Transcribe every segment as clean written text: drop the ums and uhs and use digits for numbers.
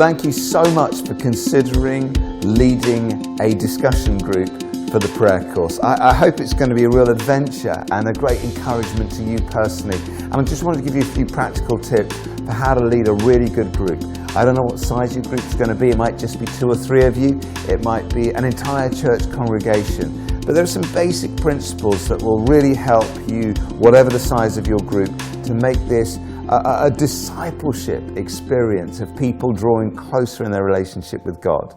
Thank you so much for considering leading a discussion group for the prayer course. I hope it's going to be a real adventure and a great encouragement to you personally. And I just wanted to give you a few practical tips for how to lead a really good group. I don't know what size your group's going to be. It might just be 2 or 3 of you. It might be an entire church congregation. But there are some basic principles that will really help you, whatever the size of your group, to make this a discipleship experience of people drawing closer in their relationship with God.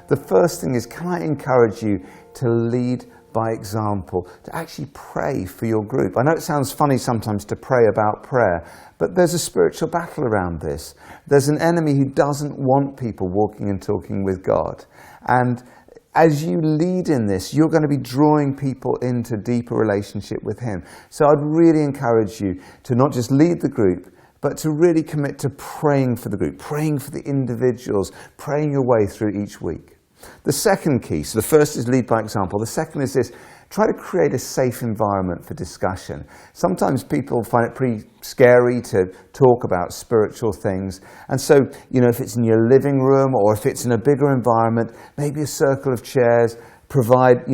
The first thing is, can I encourage you to lead by example, to actually pray for your group? I know it sounds funny sometimes to pray about prayer, but there's a spiritual battle around this. There's an enemy who doesn't want people walking and talking with God. And as you lead in this, you're going to be drawing people into deeper relationship with Him. So I'd really encourage you to not just lead the group, but to really commit to praying for the group, praying for the individuals, praying your way through each week. The second key, so the first is lead by example. The second is this: try to create a safe environment for discussion. Sometimes people find it pretty scary to talk about spiritual things. And so, if it's in your living room or if it's in a bigger environment, maybe a circle of chairs, provide,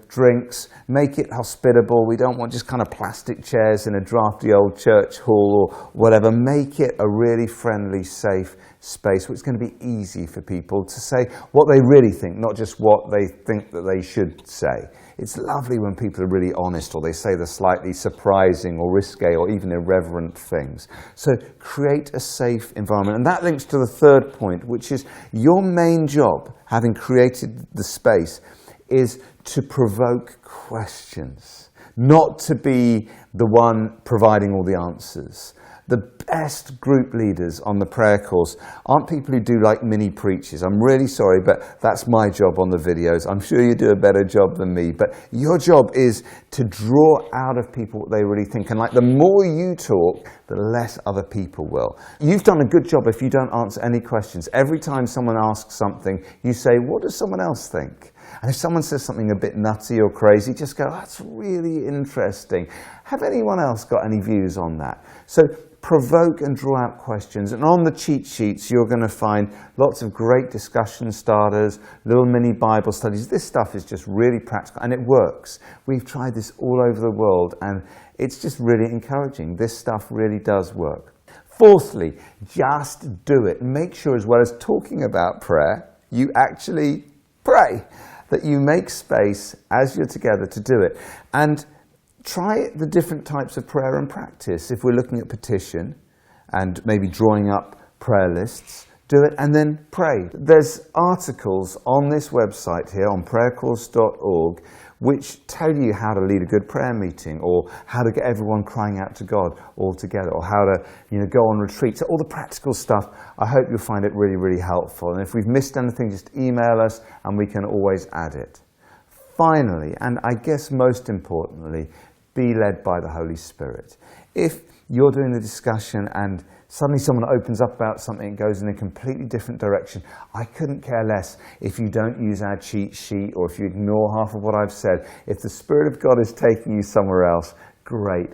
drinks, make it hospitable. We don't want just kind of plastic chairs in a drafty old church hall or whatever. Make it a really friendly, safe space where it's going to be easy for people to say what they really think, not just what they think that they should say. It's lovely when people are really honest, or they say the slightly surprising or risque or even irreverent things. So create a safe environment. And that links to the third point, which is your main job, having created the space, is to provoke questions, not to be the one providing all the answers. The best group leaders on the prayer course aren't people who do like mini preaches. I'm really sorry, but that's my job on the videos. I'm sure you do a better job than me, but your job is to draw out of people what they really think. And the more you talk, the less other people will. You've done a good job if you don't answer any questions. Every time someone asks something, you say, what does someone else think? And if someone says something a bit nutty or crazy, just go, that's really interesting. Have anyone else got any views on that? So provoke and draw out questions. And on the cheat sheets, you're going to find lots of great discussion starters, little mini Bible studies. This stuff is just really practical, and it works. We've tried this all over the world, and it's just really encouraging. This stuff really does work. Fourthly, just do it. Make sure, as well as talking about prayer, you actually pray. That you make space as you're together to do it. And try the different types of prayer and practice. If we're looking at petition and maybe drawing up prayer lists, do it and then pray. There's articles on this website here on prayercourse.org which tell you how to lead a good prayer meeting, or how to get everyone crying out to God all together, or how to go on retreats. All the practical stuff. I hope you'll find it really, really helpful. And if we've missed anything, just email us and we can always add it. Finally, and I guess most importantly, be led by the Holy Spirit. If you're doing the discussion and suddenly someone opens up about something and goes in a completely different direction, I couldn't care less if you don't use our cheat sheet or if you ignore half of what I've said. If the Spirit of God is taking you somewhere else, great.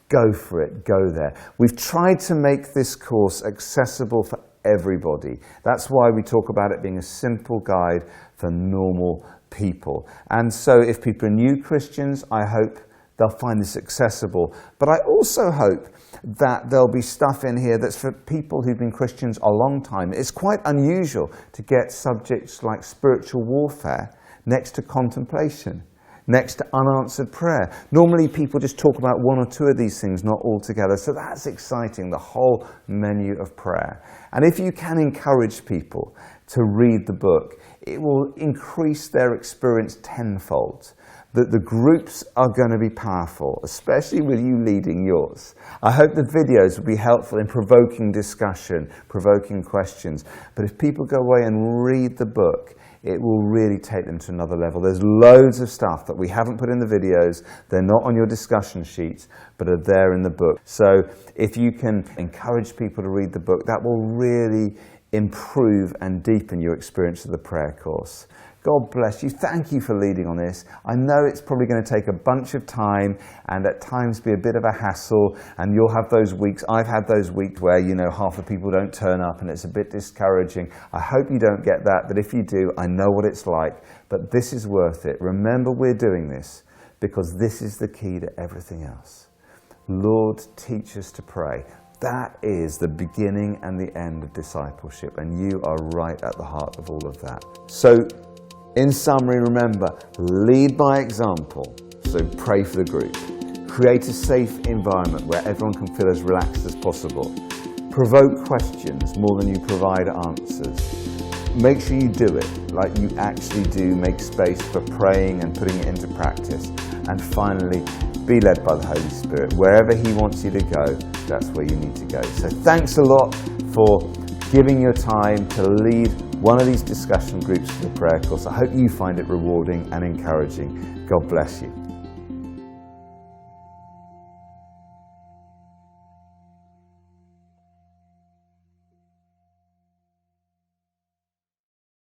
Go for it. Go there. We've tried to make this course accessible for everybody. That's why we talk about it being a simple guide for normal people. And so if people are new Christians, I hope they'll find this accessible. But I also hope that there'll be stuff in here that's for people who've been Christians a long time. It's quite unusual to get subjects like spiritual warfare next to contemplation, next to unanswered prayer. Normally people just talk about 1 or 2 of these things, not all together. So that's exciting, the whole menu of prayer. And if you can encourage people to read the book, it will increase their experience tenfold. That the groups are going to be powerful, especially with you leading yours. I hope the videos will be helpful in provoking discussion, provoking questions. But if people go away and read the book, it will really take them to another level. There's loads of stuff that we haven't put in the videos. They're not on your discussion sheets, but are there in the book. So if you can encourage people to read the book, that will really improve and deepen your experience of the prayer course. God bless you. Thank you for leading on this. I know it's probably going to take a bunch of time and at times be a bit of a hassle, and you'll have those weeks. I've had those weeks where, half the people don't turn up and it's a bit discouraging. I hope you don't get that, but if you do, I know what it's like. But this is worth it. Remember, we're doing this because this is the key to everything else. Lord, teach us to pray. That is the beginning and the end of discipleship, and you are right at the heart of all of that. So, in summary, remember, lead by example, so pray for the group. Create a safe environment where everyone can feel as relaxed as possible. Provoke questions more than you provide answers. Make sure you do it like you actually do, make space for praying and putting it into practice. And finally, be led by the Holy Spirit. Wherever He wants you to go, that's where you need to go. So thanks a lot for giving your time to lead one of these discussion groups for the prayer course. I hope you find it rewarding and encouraging. God bless you.